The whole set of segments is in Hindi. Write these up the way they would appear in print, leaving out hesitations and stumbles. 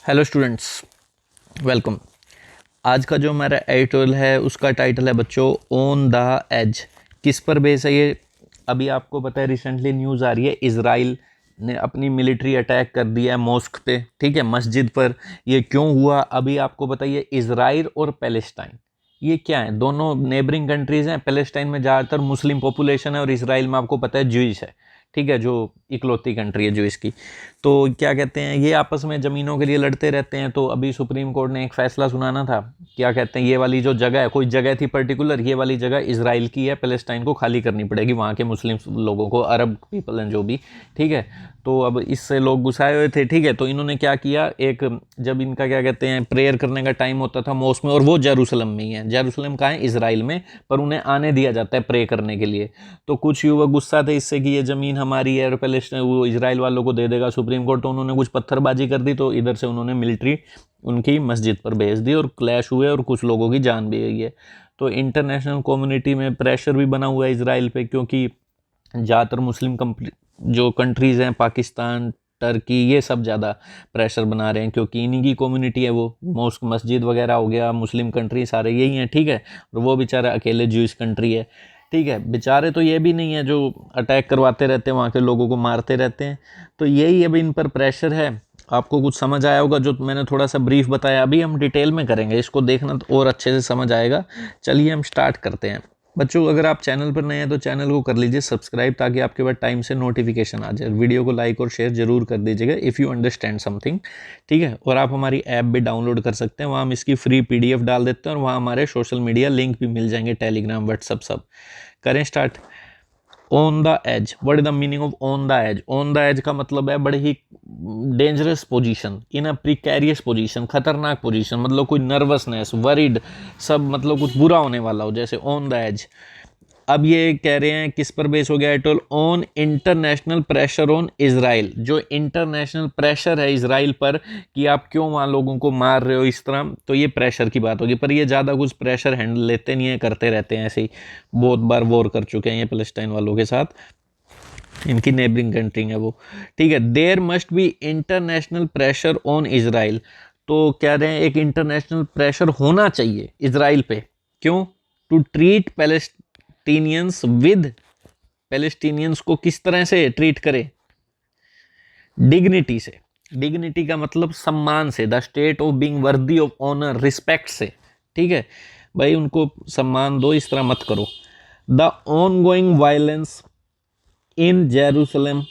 Hello students, welcome. आज का जो हमारा एडिटोरियल है उसका टाइटल है बच्चों ऑन द एज। किस पर बेस है ये? अभी आपको पता है रिसेंटली न्यूज़ आ रही है, इजराइल ने अपनी मिलिट्री अटैक कर दिया है मॉस्क पे, ठीक है, मस्जिद पर। ये क्यों हुआ अभी आपको बताइए। इजराइल और पैलेस्टाइन ये क्या है? दोनों नेबरिंग कंट्रीज़ हैं। पैलेस्टाइन में ज़्यादातर मुस्लिम पॉपुलेशन है और इसराइल में आपको पता है ज्यूइश है, ठीक है, जो इकलौती कंट्री है ज्यूइश की। तो क्या कहते हैं, ये आपस में ज़मीनों के लिए लड़ते रहते हैं। तो अभी सुप्रीम कोर्ट ने एक फ़ैसला सुनाना था। क्या कहते हैं, ये वाली जो जगह है, कोई जगह थी पर्टिकुलर, ये वाली जगह इजराइल की है, पैलेस्टाइन को खाली करनी पड़ेगी वहाँ के मुस्लिम लोगों को, अरब पीपल हैं जो भी, ठीक है। तो अब इससे लोग गुस्साए हुए थे, ठीक है। तो इन्होंने क्या किया, एक जब इनका क्या कहते हैं प्रेयर करने का टाइम होता था मॉस्क में, और वो जेरूसलम में ही है। जेरूसलम कहाँ है? इजराइल में, पर उन्हें आने दिया जाता है प्रे करने के लिए। तो कुछ युवक गुस्सा थे इससे कि ये ज़मीन हमारी है और पैलेस्टाइन वो इजराइल वालों को दे देगा सुप्रीम कोर्ट। तो उन्होंने कुछ पत्थरबाजी कर दी, तो इधर से उन्होंने मिलिट्री उनकी मस्जिद पर भेज दी और क्लैश हुए और कुछ लोगों की जान भी गई है। तो इंटरनेशनल कम्युनिटी में प्रेशर भी बना हुआ है इजराइल पे, क्योंकि ज़्यादातर मुस्लिम जो कंट्रीज़ हैं, पाकिस्तान, टर्की, ये सब ज़्यादा प्रेशर बना रहे हैं, क्योंकि इन्हीं की कम्युनिटी है वो। मॉस्क, मस्जिद वगैरह हो गया, मुस्लिम कंट्री सारे यही हैं, ठीक है। और वो बेचारा अकेले ज्यूइश कंट्री है, ठीक है। बेचारे तो ये भी नहीं है जो अटैक करवाते रहते हैं, वहाँ के लोगों को मारते रहते हैं। तो यही अब इन पर प्रेशर है। आपको कुछ समझ आया होगा जो मैंने थोड़ा सा ब्रीफ बताया। अभी हम डिटेल में करेंगे इसको, देखना तो और अच्छे से समझ आएगा। चलिए हम स्टार्ट करते हैं। बच्चों, अगर आप चैनल पर नए हैं तो चैनल को कर लीजिए सब्सक्राइब, ताकि आपके पास टाइम से नोटिफिकेशन आ जाए। वीडियो को लाइक और शेयर जरूर कर दीजिएगा इफ़ यू अंडरस्टैंड समथिंग, ठीक है। और आप हमारी ऐप भी डाउनलोड कर सकते हैं, वहाँ हम इसकी फ्री पीडीएफ डाल देते हैं, और वहाँ हमारे सोशल मीडिया लिंक भी मिल जाएंगे, टेलीग्राम, व्हाट्सअप, सब। करें start. On the edge, what is the meaning of on the edge? On the edge का मतलब है बड़े ही dangerous position, in a precarious position, खतरनाक पोजीशन, मतलब कोई नर्वसनेस, वरीड, सब मतलब कुछ बुरा होने वाला हो, जैसे ऑन द एज। अब ये कह रहे हैं किस पर बेस हो गया atoll? On international pressure on Israel. जो इंटरनेशनल प्रेशर है इजराइल पर कि आप क्यों वहाँ लोगों को मार रहे हो इस तरह, तो ये प्रेशर की बात होगी। पर ये ज़्यादा कुछ प्रेशर हैंडल लेते नहीं है, करते रहते हैं ऐसे ही। बहुत बार वॉर कर चुके हैं ये पैलेस्टाइन वालों के साथ, इनकी नेबरिंग कंट्री है वो, ठीक है। There must be international pressure on Israel. तो कह रहे हैं एक इंटरनेशनल प्रेशर होना चाहिए इजराइल पे। क्यों? To treat Palestinians with, Palestinians को किस तरह से ट्रीट करे? डिग्निटी से। डिग्निटी का मतलब सम्मान से, the state of being worthy of honour, respect से, ठीक है भाई, उनको सम्मान दो, इस तरह मत करो। The on going violence in Jerusalem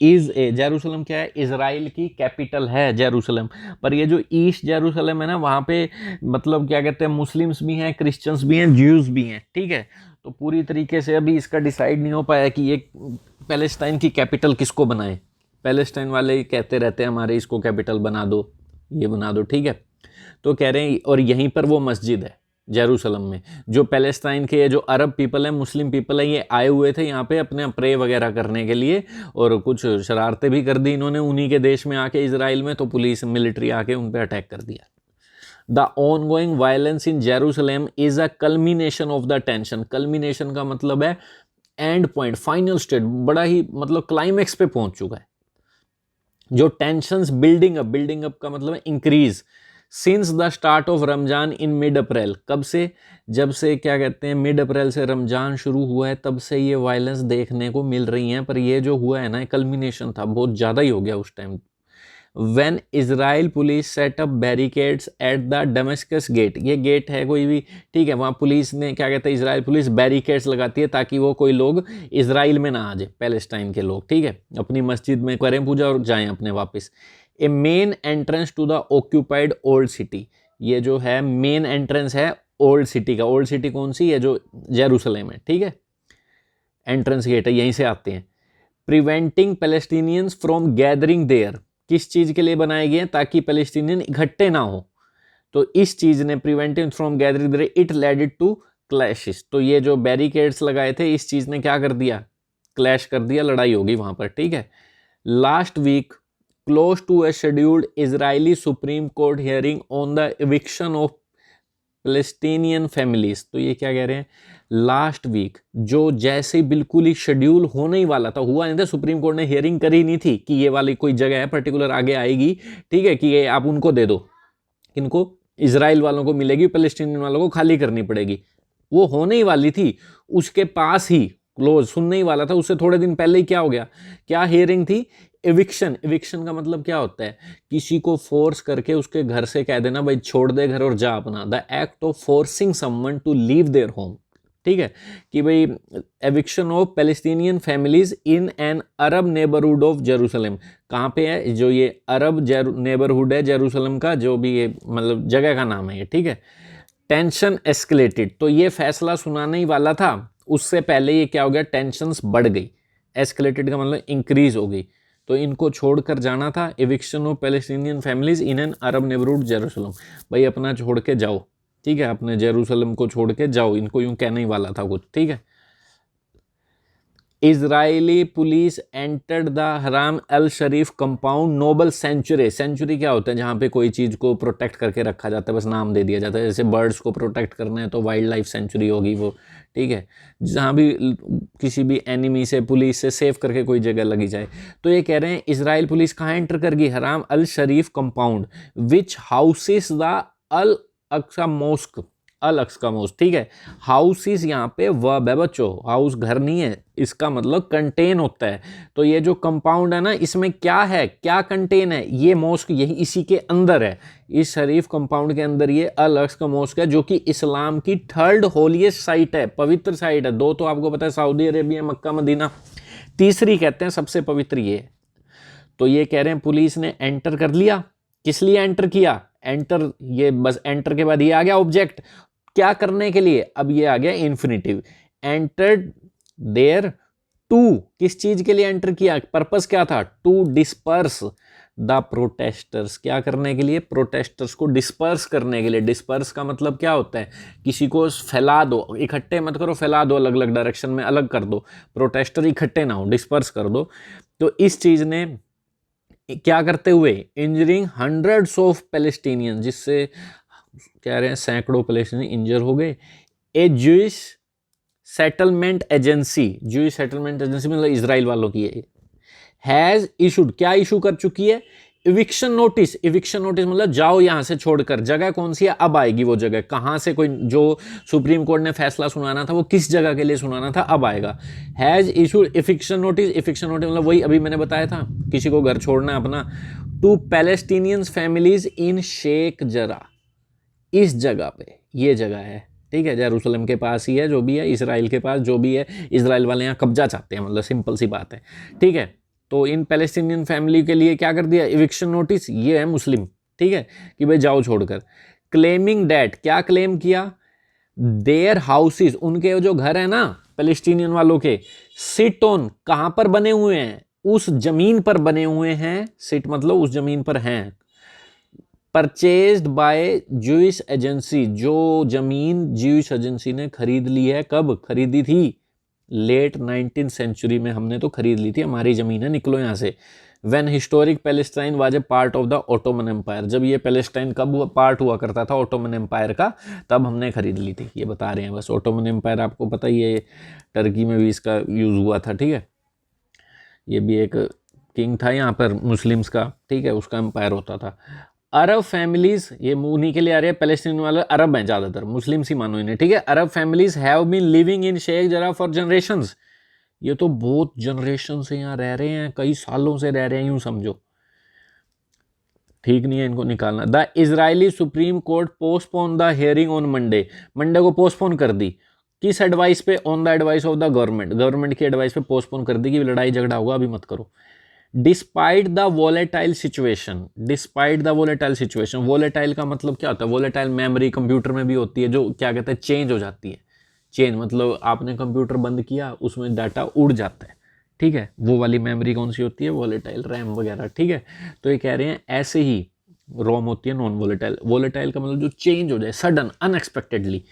is a, Jerusalem क्या है? इजराइल की कैपिटल है जेरूसलम। पर ये जो ईस्ट जेरूसलम है ना, वहाँ पे मतलब क्या कहते हैं, मुस्लिम्स भी हैं, क्रिश्चियंस भी हैं, ज्यूज भी हैं, ठीक है। तो पूरी तरीके से अभी इसका डिसाइड नहीं हो पाया कि ये पैलेस्टाइन की कैपिटल किसको बनाए। पैलेस्टाइन वाले ही कहते रहते हैं हमारे इसको कैपिटल बना दो, ये बना दो, ठीक है। तो कह रहे हैं, और यहीं पर वो मस्जिद है जेरूसलम में। जो पैलेस्टाइन के जो अरब पीपल हैं, मुस्लिम पीपल हैं, ये आए हुए थे यहाँ पे अपने प्रे वगैरह करने के लिए, और कुछ शरारतें भी कर दी इन्होंने उन्हीं के देश में आके, इजराइल में। तो पुलिस, मिलिट्री आके उन पर अटैक कर दिया। The on going violence in Jerusalem is a culmination of the tension. Culmination का मतलब है एंड पॉइंट, फाइनल स्टेट, बड़ा ही मतलब क्लाइमेक्स पे पहुंच चुका है। जो टेंशंस बिल्डिंग अप का मतलब है increase, since the start of Ramzan in mid April. कब से? जब से क्या कहते हैं मिड अप्रैल से रमजान शुरू हुआ है, तब से ये वायलेंस देखने को मिल रही हैं। पर ये जो हुआ है ना, कल्मिनेशन था, बहुत ज़्यादा ही हो गया उस time. When Israel police set up barricades at the Damascus gate, ये गेट है कोई भी, ठीक है, वहाँ पुलिस ने क्या कहते हैं, इजराइल पुलिस बैरिकेड्स लगाती है ताकि वो कोई लोग इजराइल में ना आ जाए, पैलेस्टाइन के लोग, ठीक है, अपनी मस्जिद में करें पूजा और जाएं अपने वापस। A main entrance to the occupied old city, ये जो है मेन एंट्रेंस है ओल्ड सिटी का। ओल्ड सिटी कौन सी है? जो जेरूसलम है, ठीक है। एंट्रेंस गेट है, यहीं से आते हैं। Preventing Palestinians from gathering there, किस चीज़ के लिए बनाए गए हैं? ताकि पैलेस्टीनियन इकट्ठे ना हो। तो इस चीज़ ने preventing from gathering there, it led it to clashes. तो ये जो बैरिकेड्स लगाए थे, इस चीज़ ने क्या कर दिया? क्लैश कर दिया, लड़ाई होगी वहाँ पर, ठीक है। Last week close to a scheduled Israeli Supreme Court hearing on the eviction of Palestinian families. तो ये क्या कह रहे हैं? लास्ट वीक जो जैसे ही बिल्कुल ही शेड्यूल होने ही वाला था, हुआ नहीं था, सुप्रीम कोर्ट ने हियरिंग करी नहीं थी कि ये वाली कोई जगह है पर्टिकुलर आगे आएगी, ठीक है, कि ये आप उनको दे दो, इनको इजराइल वालों को मिलेगी, पैलेस्टीनियन वालों को खाली करनी पड़ेगी, वो होने ही वाली थी, उसके पास ही क्लोज सुनने ही वाला था, उससे थोड़े दिन पहले ही क्या हो गया, क्या हियरिंग थी, एविक्शन। एविक्शन का मतलब क्या होता है, किसी को फोर्स करके उसके घर से कह देना भाई छोड़ दे घर और जा अपना, the act of forcing someone to leave their home, ठीक है, कि भाई eviction of Palestinian families in an Arab neighbourhood of Jerusalem. कहाँ पे है, जो ये अरब नेबरहुड है जेरूसलम का, जो भी ये मतलब जगह का नाम है ये, ठीक है। टेंशन एस्केलेटेड, तो ये फैसला सुनाने ही वाला था, उससे पहले ये क्या हो गया, टेंशन्स बढ़ गई। एस्केलेटेड का मतलब इंक्रीज हो गई, तो इनको छोड़कर जाना था। Eviction of Palestinian families in an Arab neighbourhood Jerusalem, भाई अपना छोड़ के जाओ, ठीक है, अपने जेरूसलम को छोड़ के जाओ, इनको यूं कहने ही वाला था कुछ, ठीक है। इजरायली पुलिस एंटर्ड द हराम al Sharif compound Nobel century. Century क्या होता है, जहाँ पे कोई चीज़ को प्रोटेक्ट करके रखा जाता है, बस नाम दे दिया जाता है, जैसे बर्ड्स को प्रोटेक्ट करना है तो वाइल्ड लाइफ सेंचुरी होगी वो, ठीक है, जहाँ भी किसी भी एनिमी से पुलिस से सेव करके कोई जगह लगी जाए। तो ये कह रहे हैं इसराइल पुलिस कहाँ एंटर कर गई, Haram al Sharif compound which houses the al Aqsa mosque, al Aqsa mosque, ठीक है। हाउसेस यहाँ पे वर्ब है बच्चों, हाउस घर नहीं है, इसका मतलब कंटेन होता है। तो ये जो कंपाउंड है ना, इसमें क्या है, क्या कंटेन है, ये मोस्क यही इसी के अंदर है, इस शरीफ कंपाउंड के अंदर ये अल अक्सा मोस्क है, जो कि इस्लाम की थर्ड होलीएस्ट साइट है, पवित्र साइट है। दो तो आपको पता है सऊदी अरेबिया, मक्का मदीना, तीसरी कहते हैं सबसे पवित्र ये। तो ये कह रहे हैं पुलिस ने एंटर कर लिया, किस लिए एंटर किया, एंटर, ये बस एंटर के बाद ये आ गया ऑब्जेक्ट, क्या करने के लिए, अब ये आ गया इन्फिनिटिव, एंटर्ड देयर टू, किस चीज के लिए एंटर किया, पर्पस क्या था, टू डिस्पर्स द प्रोटेस्टर्स, क्या करने के लिए, प्रोटेस्टर्स को डिस्पर्स करने के लिए। डिस्पर्स का मतलब क्या होता है, किसी को फैला दो, इकट्ठे मत करो, फैला दो, अलग अलग डायरेक्शन में अलग कर दो, प्रोटेस्टर इकट्ठे ना हो, डिस्पर्स कर दो। तो इस चीज ने क्या करते हुए, इंजरिंग हंड्रेड्स ऑफ पैलेस्टीनियन, जिससे कह रहे हैं सैकड़ों पैलेस्टीनियन इंजर हो गए। A Jewish settlement agency, Jewish settlement agency मतलब इजराइल वालों की है, हैज इशूड, क्या इशू कर चुकी है, इविक्शन नोटिस। इविक्शन नोटिस मतलब जाओ यहां से छोड़कर, जगह कौन सी है, अब आएगी वो जगह, कहां से कोई जो सुप्रीम कोर्ट ने फैसला सुनाना था वो किस जगह के लिए सुनाना था, अब आएगा। Has issued eviction notice, eviction notice मतलब वही अभी मैंने बताया था, किसी को घर छोड़ना है अपना, to Palestinians families in Sheikh Jarrah, इस जगह पे, ये जगह है, ठीक है, जेरूसलम के पास ही है, जो भी है इसराइल के पास जो भी है, इसराइल वाले यहाँ कब्जा चाहते हैं, मतलब सिंपल सी बात है, ठीक है। तो इन पैलेस्टीनियन फैमिली के लिए क्या कर दिया, इविक्शन नोटिस, ये है मुस्लिम, ठीक है, कि भाई जाओ छोड़कर। क्लेमिंग डैट, क्या क्लेम किया, देयर हाउसेस, उनके जो घर है ना पैलेस्टीनियन वालों के, सिट ऑन, कहाँ पर बने हुए हैं, उस जमीन पर बने हुए हैं, सिट मतलब उस जमीन पर हैं, परचेज्ड बाय ज्यूइश एजेंसी, जो जमीन ज्यूइश एजेंसी ने खरीद ली है, कब खरीदी थी, लेट 19th सेंचुरी में हमने तो खरीद ली थी, हमारी जमीन है, निकलो यहाँ से। When historic Palestine was a part of the Ottoman empire, जब ये पैलेस्टाइन कब पार्ट हुआ करता था ऑटोमन एम्पायर का, तब हमने खरीद ली थी, ये बता रहे हैं बस। ऑटोमन एम्पायर आपको पता ही है, टर्की में भी इसका यूज़ हुआ था, ठीक है, ये भी एक किंग था यहाँ पर मुस्लिम्स का, ठीक है, उसका एम्पायर होता था। अरब फैमिलीज, ये उन्हीं के लिए आ रहे हैं, पैलेस्टीन वाले अरब हैं ज़्यादातर, मुस्लिम ही मानो इन्हें, ठीक है। Arab families have been living in Sheikh Jarrah for generations, ये तो बहुत जनरेशन से यहाँ रह रहे हैं, कई सालों से रह रहे हैं, यूं समझो, ठीक नहीं है इनको निकालना। The Israeli Supreme court postpone the hearing on Monday, Monday को पोस्टपोन कर दी, किस एडवाइस पे, on the advice of the government, government की एडवाइस पे पोस्टपोन कर दी कि लड़ाई झगड़ा होगा अभी मत करो। Despite the volatile situation, despite the volatile situation, volatile का मतलब क्या होता है, वोलेटाइल मेमोरी कंप्यूटर में भी होती है, जो क्या कहते हैं चेंज हो जाती है, चेंज मतलब आपने कंप्यूटर बंद किया उसमें डाटा उड़ जाता है, ठीक है, वो वाली मेमोरी कौन सी होती है, वोलेटाइल, रैम वगैरह, ठीक है। तो ये कह रहे हैं ऐसे ही रोम होती है नॉन वोलेटाइल, वोलेटाइल का मतलब जो चेंज हो जाए सडन अनएक्सपेक्टेडली।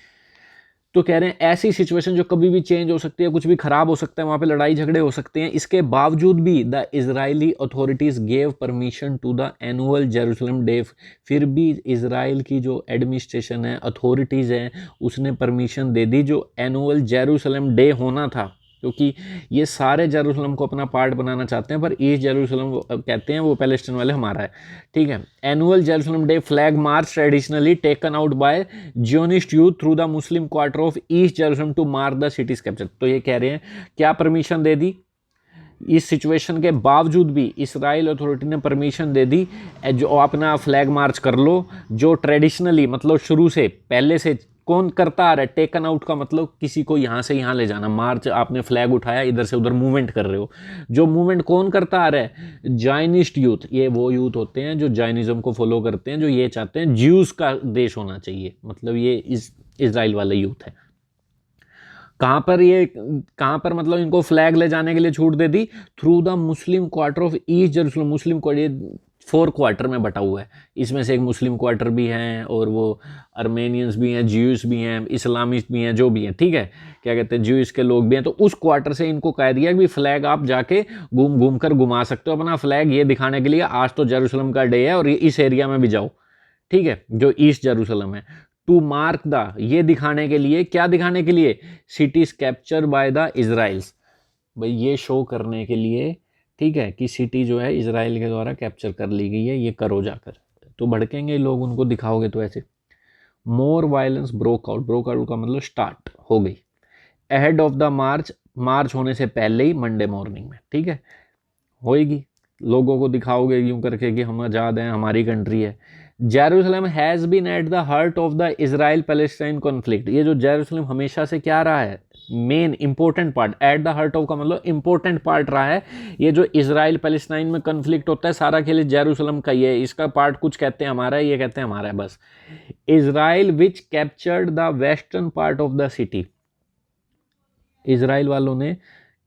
तो कह रहे हैं ऐसी सिचुएशन जो कभी भी चेंज हो सकती है, कुछ भी खराब हो सकता है, वहां पे लड़ाई झगड़े हो सकते हैं, इसके बावजूद भी the Israeli authorities gave permission to the annual Jerusalem day. फिर भी इसराइल की जो एडमिनिस्ट्रेशन है, अथॉरिटीज है, उसने परमिशन दे दी जो एनुअल जेरूसलम डे होना था, क्योंकि ये सारे जेरूसलम को अपना पार्ट बनाना चाहते हैं, पर ईस्ट जेरूसलम कहते हैं वो पैलेस्टाइन वाले हमारा है, ठीक है। Annual Jerusalem day flag march traditionally taken out by Zionist youth through the Muslim quarter of East Jerusalem to mark the city's capture. तो ये कह रहे हैं क्या परमिशन दे दी, इस सिचुएशन के बावजूद भी इसराइल अथॉरिटी ने परमिशन दे दी, जो अपना फ्लैग मार्च कर लो, जो ट्रेडिशनली मतलब शुरू से पहले से कौन करता आ रहा है। टेकन आउट का मतलब किसी को यहाँ से यहाँ ले जाना, मार्च आपने फ्लैग उठाया, इधर से उधर मूवमेंट कर रहे हो। जो मूवमेंट कौन करता आ रहा है, जाइनिस्ट यूथ। ये वो यूथ होते हैं जो जाइनिज्म को फॉलो करते हैं, जो ये चाहते हैं ज्यूज का देश होना चाहिए, मतलब ये इसराइल वाले यूथ है। कहाँ पर मतलब इनको फ्लैग ले जाने के लिए छूट दे दी, through the Muslim quarter of East Jerusalem. Muslim quarter 4 quarter में बटा हुआ है, इसमें से एक मुस्लिम क्वार्टर भी हैं, और वो अर्मेनियंस भी हैं, ज्यूस भी हैं, इस्लामिस्ट भी हैं, जो भी हैं, ठीक है, क्या कहते हैं, ज्यूस के लोग भी हैं। तो उस क्वार्टर से इनको कह दिया कि फ्लैग आप जाके घूम कर घुमा सकते हो अपना फ्लैग, ये दिखाने के लिए आज तो जेरूसलम का डे है और ये इस एरिया में भी जाओ, ठीक है, जो ईस्ट जेरूसलम है। टू मार्क द, ये दिखाने के लिए, क्या दिखाने के लिए, cities capture by the Israel's. भाई ये शो करने के लिए, ठीक है, कि सिटी जो है इजराइल के द्वारा कैप्चर कर ली गई है, ये करो जाकर। तो भड़केंगे लोग, उनको दिखाओगे तो ऐसे। मोर वायलेंस ब्रोक आउट का मतलब स्टार्ट हो गई। अहेड ऑफ द मार्च, मार्च होने से पहले ही मंडे मॉर्निंग में, ठीक है, होएगी। लोगों को दिखाओगे यूं करके कि हम आज़ाद हैं, हमारी कंट्री है। Jerusalem has been at the heart of the Israel Palestine conflict. ये जो जेरूसलम हमेशा से क्या रहा है, main important part. At the heart of का मतलब इंपॉर्टेंट पार्ट रहा है। ये जो इजराइल पैलेस्टाइन में कॉन्फ्लिक्ट होता है, सारा खेल जेरूसलम का ही है। इसका पार्ट कुछ कहते हैं हमारा है, ये कहते हैं हमारा है, बस। Israel which captured the western part of the city. Israel वालों ने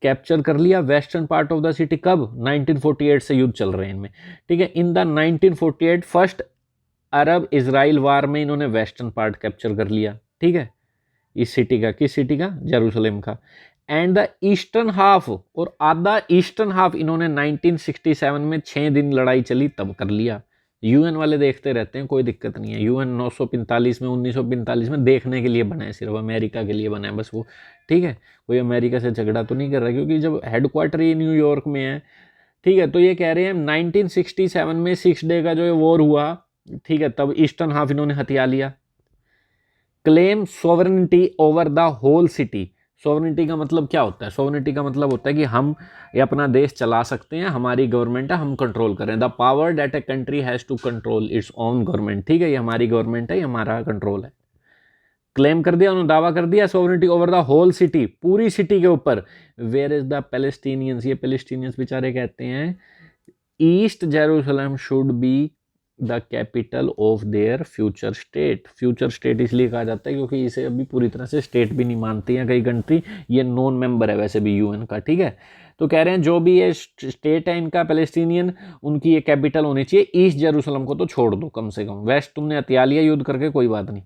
कैप्चर कर लिया western part of the city, कब, 1948 से युद्ध चल रहे हैं इनमें, ठीक है। In the 1948 first Arab Israel war में इन्होंने वेस्टर्न पार्ट कैप्चर कर लिया, ठीक है, इस सिटी का, किस सिटी का, जेरूसलम का। एंड द ईस्टर्न हाफ, और आधा ईस्टर्न हाफ इन्होंने 1967 में 6 दिन लड़ाई चली तब कर लिया। यूएन वाले देखते रहते हैं, कोई दिक्कत नहीं है। यूएन 945 में 1945 में देखने के लिए बना है, सिर्फ अमेरिका के लिए बना है बस वो, ठीक है। कोई अमेरिका से झगड़ा तो नहीं कर रहा, क्योंकि जब हेडक्वार्टर ही न्यूयॉर्क में है, ठीक है। तो ये कह रहे हैं 1967 में 6 डे का जो ये वॉर हुआ, ठीक है, तब ईस्टर्न हाफ इन्होंने हथिया लिया। Claim sovereignty over the whole city. Sovereignty का मतलब क्या होता है, सोवरेनिटी का मतलब होता है कि हम ये अपना देश चला सकते हैं, हमारी गवर्नमेंट है, हम कंट्रोल करें। The power that a country has to control its own government, ठीक है, ये हमारी गवर्नमेंट है, ये हमारा कंट्रोल है। क्लेम कर दिया उन्होंने, दावा कर दिया sovereignty over the whole city, पूरी सिटी के ऊपर। वेयर इज द पैलेस्टीनियंस, ये पैलेस्टीनियंस बेचारे कहते हैं East Jerusalem should be the capital of their future state. Future state इसलिए कहा जाता है क्योंकि इसे अभी पूरी तरह से स्टेट भी नहीं मानती है कई कंट्री, ये नॉन मेंबर है वैसे भी यूएन का, ठीक है। तो कह रहे हैं जो भी ये स्टेट है इनका पैलेस्टीनियन, उनकी ये कैपिटल होनी चाहिए। ईस्ट जेरूसलम को तो छोड़ दो कम से कम, वेस्ट तुमने हथिया लिया युद्ध करके, कोई बात नहीं।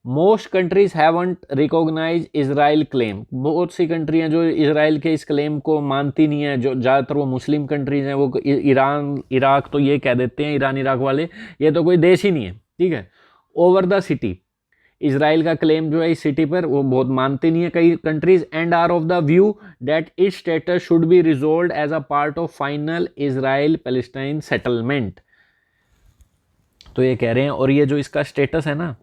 Most countries haven't recognise Israel claim. बहुत सी कंट्री हैं जो इसराइल के इस क्लेम को मानती नहीं है, जो ज़्यादातर वो मुस्लिम कंट्रीज हैं। वो ईरान इराक तो ये कह देते हैं, ईरान इराक वाले, ये तो कोई देश ही नहीं है, ठीक है। ओवर द सिटी, इसराइल का क्लेम जो है इस सिटी पर वो बहुत मानती नहीं है कई countries. And are of the view that its status should be resolve as a part of final Israel Palestine settlement. तो ये कह रहे हैं, और ये जो इसका स्टेटस है ना,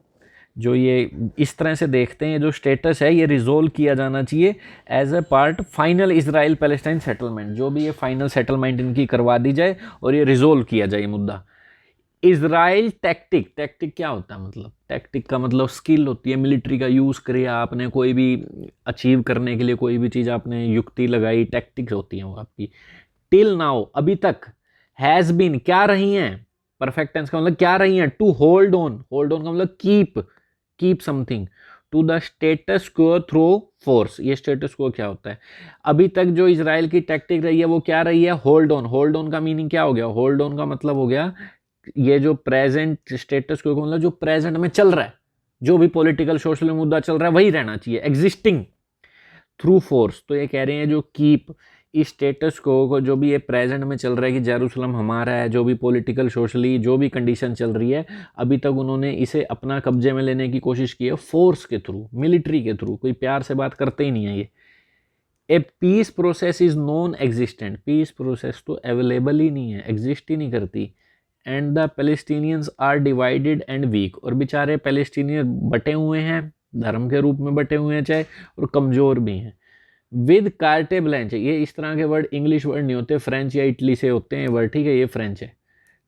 जो ये इस तरह से देखते हैं, जो स्टेटस है ये रिजोल्व किया जाना चाहिए as a part final Israel Palestine settlement. जो भी ये फाइनल सेटलमेंट इनकी करवा दी जाए और ये रिजोल्व किया जाए मुद्दा। इजराइल टैक्टिक, टैक्टिक क्या होता है, मतलब टैक्टिक का मतलब स्किल होती है, मिलिट्री का यूज़ किया आपने, कोई भी अचीव करने के लिए कोई भी चीज़ आपने युक्ति लगाई, टैक्टिक्स होती हैं वो आपकी। टिल नाउ, अभी तक। हैज़ बीन, क्या रही हैं, परफेक्ट टेंस का मतलब क्या रही हैं। To hold on, hold on का मतलब keep something. To the status quo through force, ये स्टेटस क्वो क्या होता है। अभी तक जो इजराइल की टैक्टिक रही है वो क्या रही है, होल्ड ऑन। होल्ड ऑन का मीनिंग क्या हो गया, होल्ड ऑन का मतलब हो गया ये जो प्रेजेंट स्टेटस क्वो मतलब जो प्रेजेंट में चल रहा है, जो भी पॉलिटिकल सोशल मुद्दा चल रहा है वही रहना चाहिए, एग्जिस्टिंग थ्रू फोर्स। तो ये कह रहे हैं जो कीप इस स्टेटस को जो भी ये प्रेजेंट में चल रहा है कि जेरूसलम हमारा है, जो भी पॉलिटिकल सोशली जो भी कंडीशन चल रही है, अभी तक उन्होंने इसे अपना कब्जे में लेने की कोशिश की है फोर्स के थ्रू, मिलिट्री के थ्रू, कोई प्यार से बात करते ही नहीं है ये। A peace process is non existent, peace process तो अवेलेबल ही नहीं है, एग्जिस्ट ही नहीं करती। And the Palestinians are divided and weak, और बेचारे पैलेस्टीनियन बटे हुए हैं, धर्म के रूप में बटे हुए हैं चाहे, और कमज़ोर भी हैं। विद कार्टे ब्लैंच, ये इस तरह के वर्ड इंग्लिश वर्ड नहीं होते, फ्रेंच या इटली से होते हैं वर्ड, ठीक है, ये फ्रेंच है,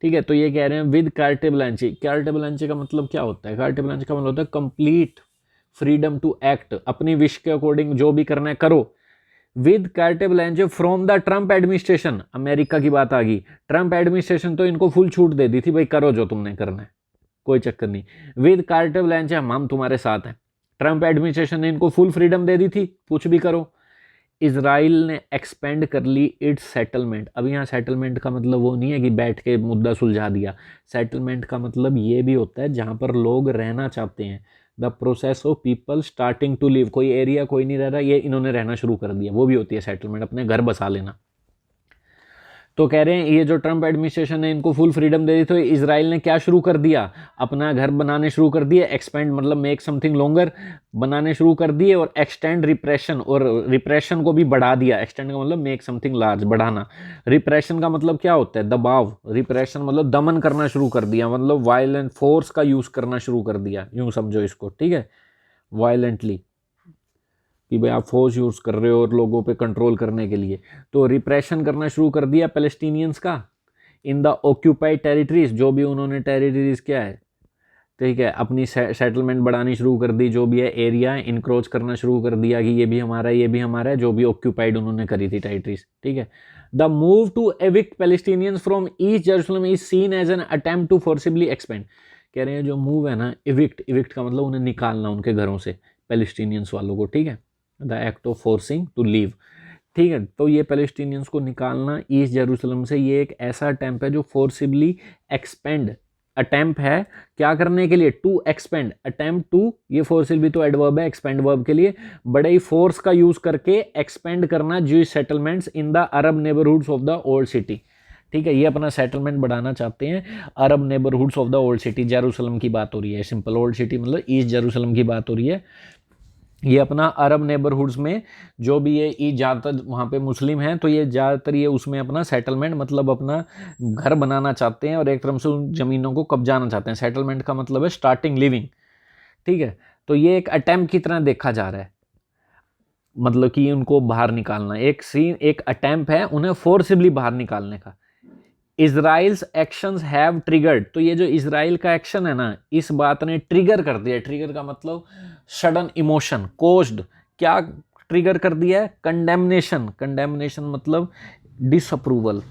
ठीक है। तो ये कह रहे हैं विद कार्टे ब्लैंच, कार्टे ब्लैंच का मतलब क्या होता है? कार्टे ब्लैंच का मतलब होता है कंप्लीट फ्रीडम टू एक्ट, अपनी विश के अकॉर्डिंग जो भी करना है करो। विद कार्टे Blanche from the Trump administration, America की बात आ गई, ट्रंप एडमिनिस्ट्रेशन तो इनको फुल छूट दे दी थी, भाई करो जो तुमने करना है, कोई चक्कर नहीं। विद कार्टे ब्लैंच हम तुम्हारे साथ हैं, ट्रंप एडमिनिस्ट्रेशन ने इनको फुल फ्रीडम दे दी थी, कुछ भी करो। इजराइल ने एक्सपेंड कर ली इट्स सेटलमेंट, अब यहाँ सेटलमेंट का मतलब वो नहीं है कि बैठ के मुद्दा सुलझा दिया, सेटलमेंट का मतलब ये भी होता है जहाँ पर लोग रहना चाहते हैं, the process of people starting to live, कोई एरिया कोई नहीं रह रहा, ये इन्होंने रहना शुरू कर दिया, वो भी होती है सेटलमेंट, अपने घर बसा लेना। तो कह रहे हैं ये जो ट्रंप एडमिनिस्ट्रेशन ने इनको फुल फ्रीडम दे दी, तो इजराइल ने क्या शुरू कर दिया? अपना घर बनाने शुरू कर दिए, एक्सपेंड मतलब मेक समथिंग लॉन्गर, बनाने शुरू कर दिए, और एक्सटेंड रिप्रेशन, और रिप्रेशन को भी बढ़ा दिया। एक्सटेंड का मतलब मेक समथिंग लार्ज, बढ़ाना। रिप्रेशन का मतलब क्या होता है? दबाव। रिप्रेशन मतलब दमन करना शुरू कर दिया, मतलब वायलेंट फोर्स का यूज करना शुरू कर दिया, यूं समझो इसको, ठीक है, वायलेंटली, कि भाई आप फोर्स यूज़ कर रहे हो और लोगों पे कंट्रोल करने के लिए। तो रिप्रेशन करना शुरू कर दिया पैलेस्टीनियंस का इन द ऑक्यूपाइड टेरिटरीज, जो भी उन्होंने टेरिटरीज क्या है, ठीक है, अपनी सेटलमेंट बढ़ानी शुरू कर दी, जो भी है एरिया इनक्रोच करना शुरू कर दिया कि ये भी हमारा है, ये भी हमारा है, जो भी ऑक्यूपाइड उन्होंने करी थी टेरिटरीज, ठीक है। The move to evict Palestinians from East Jerusalem is seen as an attempt to forcibly expand. कह रहे हैं जो मूव है ना, इविक्ट, इविक्ट का मतलब उन्हें निकालना उनके घरों से, पैलेस्टीनियंस वालों को, ठीक है, the act of forcing to leave, ठीक है। तो ये पैलेस्टीनियंस को निकालना ईस्ट जेरूसलम से, ये एक ऐसा अटैम्प्ट है जो फोर्सिबली एक्सपेंड, अटैम्प्ट है क्या करने के लिए? टू एक्सपेंड, अटैम्प्ट टू, ये फोर्सिबली तो एडवर्ब है, एक्सपेंड वर्ब के लिए, बड़े ही फोर्स का यूज करके एक्सपेंड करना Jewish settlements in the Arab neighbourhoods of the old city, ठीक है। ये अपना सेटलमेंट बढ़ाना चाहते हैं Arab neighbourhoods of the old city, Jerusalem की बात हो रही है, सिंपल, ओल्ड सिटी मतलब ईस्ट जेरूसलम की बात हो रही है। ये अपना अरब नेबरहुड्स में जो भी ये ज़्यादातर वहाँ पे मुस्लिम हैं, तो ये ज़्यादातर ये उसमें अपना सेटलमेंट मतलब अपना घर बनाना चाहते हैं और एक तरफ से उन ज़मीनों को कब्जाना चाहते हैं। सेटलमेंट का मतलब है स्टार्टिंग लिविंग, ठीक है। तो ये एक अटैम्प्ट की तरह देखा जा रहा है, मतलब कि उनको बाहर निकालना, एक सीन, एक अटैम्प्ट है उन्हें फोर्सिबली बाहर निकालने का। इजराइल्स एक्शंस हैव ट्रिगर्ड, तो ये जो इजराइल का एक्शन है ना, इस बात ने ट्रिगर कर दिया। ट्रिगर का मतलब सडन इमोशन, कोज्ड, क्या ट्रिगर कर दिया है? कंडेमनेशन, कंडेमनेशन मतलब डिसअप्रूवल,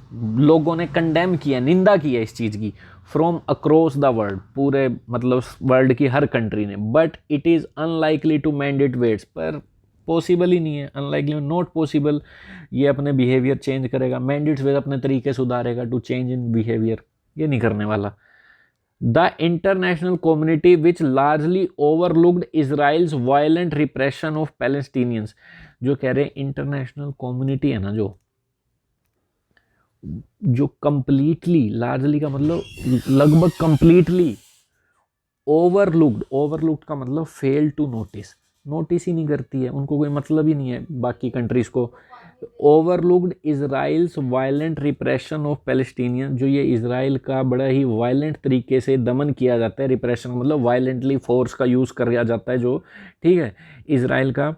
लोगों ने कंडेम किया, निंदा की है इस चीज़ की, फ्रॉम अक्रॉस द वर्ल्ड, पूरे मतलब वर्ल्ड की हर कंट्री ने। But it is unlikely to mend it ways, पर पॉसिबल ही नहीं है, अनलाइकली, नॉट पॉसिबल ये अपने बिहेवियर चेंज करेगा, मैंडेट्स वे अपने तरीके सुधारेगा, टू चेंज इन बिहेवियर, ये नहीं करने वाला। The international community which largely overlooked Israel's violent repression of Palestinians, जो कह रहे हैं इंटरनेशनल कम्युनिटी है ना, जो कंप्लीटली, लार्जली का मतलब लगभग कंप्लीटली, ओवरलुक्ड, ओवरलुक्ड का मतलब फेल टू नोटिस, नोटिस ही नहीं करती है, उनको कोई मतलब ही नहीं है बाकी कंट्रीज को। Overlooked Israel's violent repression of Palestinian, जो ये इजराइल का बड़ा ही वायलेंट तरीके से दमन किया जाता है, रिप्रेशन मतलब वायलेंटली फोर्स का यूज़ किया जाता है जो, ठीक है, इजराइल का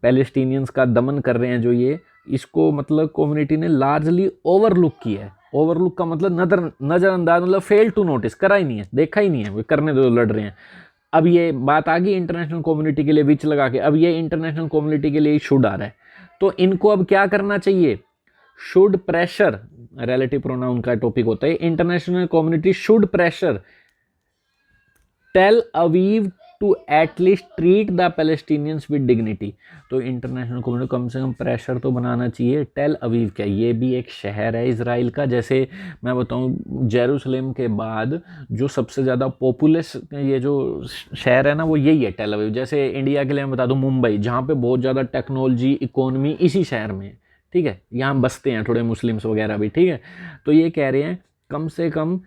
पैलेस्टीनियंस का दमन कर रहे हैं जो ये, इसको मतलब कम्युनिटी ने लार्जली ओवरलुक किया है। ओवरलुक का मतलब नज़रअंदाज, मतलब फेल टू नोटिस, करा ही नहीं है, देखा ही नहीं है, वे करने दो, लड़ रहे हैं। अब ये बात आ गई इंटरनेशनल कम्युनिटी के लिए विच लगा के, अब ये इंटरनेशनल कम्युनिटी के लिए शुड आ रहा है, तो इनको अब क्या करना चाहिए? शुड प्रेशर, रिलेटिव प्रोनाउन का टॉपिक होता है, international community should pressure Tel Aviv to at least treat the Palestinians with dignity. तो इंटरनेशनल कम्युनिटी कम से कम प्रेशर तो बनाना चाहिए। टेल अवीव क्या, ये भी एक शहर है इसराइल का। जैसे मैं बताऊं, जेरूसलेम के बाद जो सबसे ज़्यादा पॉपुलस ये जो शहर है ना, वो यही है, टेल अवीव। जैसे इंडिया के लिए मैं बता दूं मुंबई, जहाँ पे बहुत ज़्यादा टेक्नोलॉजी, इकोनॉमी इसी शहर में है, ठीक है। यहाँ बसते हैं थोड़े मुस्लिम्स वगैरह भी, ठीक है। तो ये कह रहे हैं कम से कम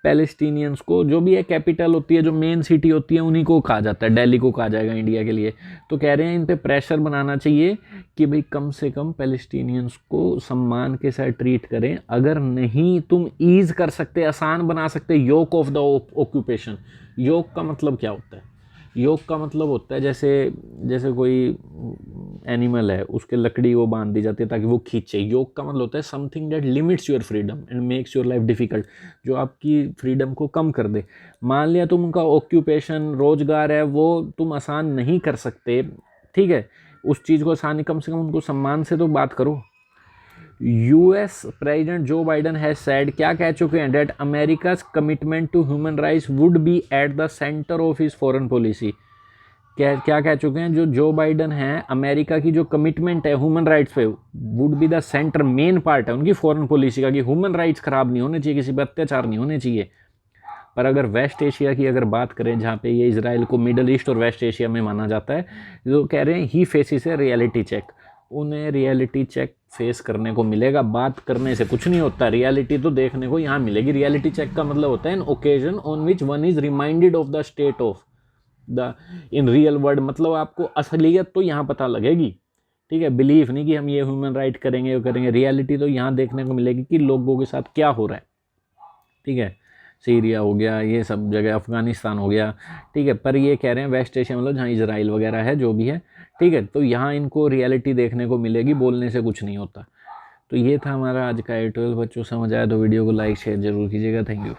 पैलेस्टीनियंस को, जो भी है कैपिटल होती है, जो मेन सिटी होती है, उन्हीं को कहा जाता है, दिल्ली को कहा जाएगा इंडिया के लिए। तो कह रहे हैं इन पे प्रेशर बनाना चाहिए कि भाई कम से कम पैलेस्टीनियंस को सम्मान के साथ ट्रीट करें। अगर नहीं तुम ईज कर सकते, आसान बना सकते योक ऑफ द ऑक्यूपेशन। योक का मतलब क्या होता है? योग का मतलब होता है जैसे जैसे कोई एनिमल है, उसके लकड़ी वो बांध दी जाती है ताकि वो खींचे। योग का मतलब होता है something that limits your freedom and makes your life difficult, जो आपकी फ्रीडम को कम कर दे। मान लिया तुम उनका ऑक्यूपेशन, रोजगार है, वो तुम आसान नहीं कर सकते, ठीक है, उस चीज़ को आसानी, कम से कम उनको सम्मान से तो बात करो। US president Joe Biden has said, क्या कह चुके हैं, that America's commitment to human rights would be at the centre of his foreign policy. क्या कह चुके हैं, जो बाइडन है, अमेरिका की जो कमिटमेंट है ह्यूमन राइट्स पे, would be the centre, main part है उनकी फॉरेन पॉलिसी का, कि ह्यूमन राइट्स खराब नहीं होने चाहिए, किसी पर अत्याचार नहीं होने चाहिए। पर अगर वेस्ट एशिया की अगर बात करें, जहाँ पे ये इजराइल को मिडल ईस्ट और वेस्ट एशिया में माना जाता है, जो कह रहे हैं ही फेसिस ए रियलिटी चेक। उन्हें रियलिटी चेक फेस करने को मिलेगा। बात करने से कुछ नहीं होता, रियलिटी तो देखने को यहाँ मिलेगी। रियलिटी चेक का मतलब होता है an occasion on which one is reminded of the state of the in real world. मतलब आपको असलियत तो यहाँ पता लगेगी, ठीक है। बिलीफ नहीं कि हम ये ह्यूमन राइट करेंगे, वो करेंगे। रियलिटी तो यहाँ देखने को मिलेगी कि लोगों के साथ क्या हो रहा है, ठीक है। सीरिया हो गया, ये सब जगह, अफगानिस्तान हो गया, ठीक है। पर ये कह रहे हैं वेस्ट एशिया मतलब जहाँ इजराइल वगैरह है, जो भी है, ठीक है, तो यहाँ इनको रियलिटी देखने को मिलेगी, बोलने से कुछ नहीं होता। तो ये था हमारा आज का एडिटोरियल। बच्चों समझ आया तो वीडियो को लाइक शेयर जरूर कीजिएगा। Thank you.